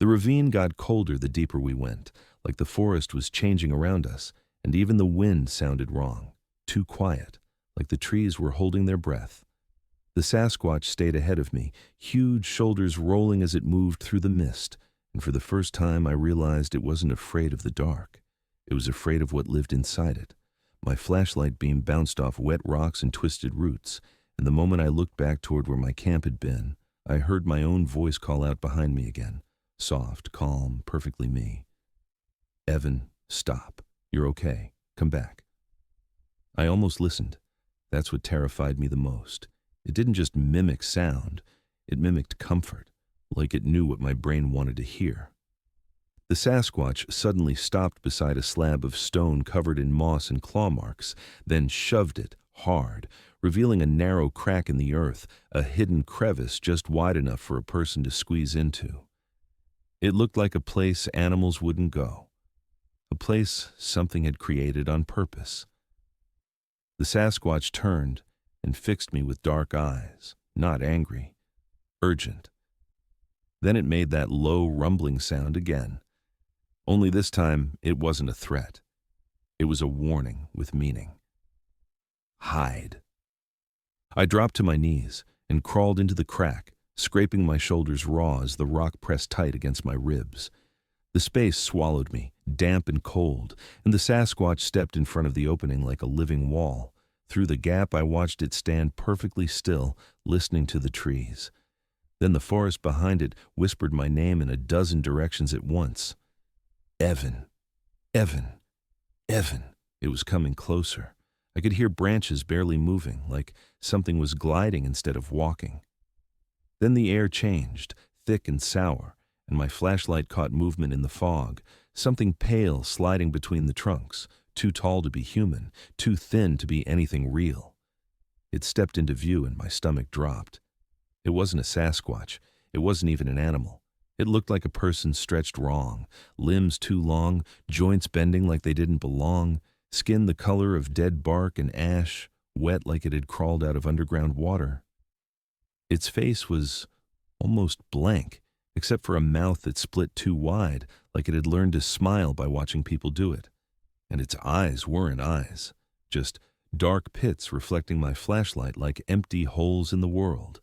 The ravine got colder the deeper we went, like the forest was changing around us, and even the wind sounded wrong, too quiet, like the trees were holding their breath. The Sasquatch stayed ahead of me, huge shoulders rolling as it moved through the mist, and for the first time I realized it wasn't afraid of the dark. It was afraid of what lived inside it. My flashlight beam bounced off wet rocks and twisted roots, and the moment I looked back toward where my camp had been, I heard my own voice call out behind me again, soft, calm, perfectly me. "Evan, stop. You're okay. Come back." I almost listened. That's what terrified me the most. It didn't just mimic sound, it mimicked comfort, like it knew what my brain wanted to hear. The Sasquatch suddenly stopped beside a slab of stone covered in moss and claw marks, then shoved it hard, revealing a narrow crack in the earth, a hidden crevice just wide enough for a person to squeeze into. It looked like a place animals wouldn't go, a place something had created on purpose. The Sasquatch turned and fixed me with dark eyes, not angry, urgent. Then it made that low, rumbling sound again. Only this time, it wasn't a threat. It was a warning with meaning. "Hide." I dropped to my knees and crawled into the crack, scraping my shoulders raw as the rock pressed tight against my ribs. The space swallowed me, damp and cold, and the Sasquatch stepped in front of the opening like a living wall. Through the gap, I watched it stand perfectly still, listening to the trees. Then the forest behind it whispered my name in a dozen directions at once. "Evan, Evan, Evan." It was coming closer. I could hear branches barely moving, like something was gliding instead of walking. Then the air changed, thick and sour, and my flashlight caught movement in the fog, something pale sliding between the trunks, too tall to be human, too thin to be anything real. It stepped into view and my stomach dropped. It wasn't a Sasquatch. It wasn't even an animal. It looked like a person stretched wrong, limbs too long, joints bending like they didn't belong, skin the color of dead bark and ash, wet like it had crawled out of underground water. Its face was almost blank, except for a mouth that split too wide, like it had learned to smile by watching people do it. And its eyes weren't eyes, just dark pits reflecting my flashlight like empty holes in the world,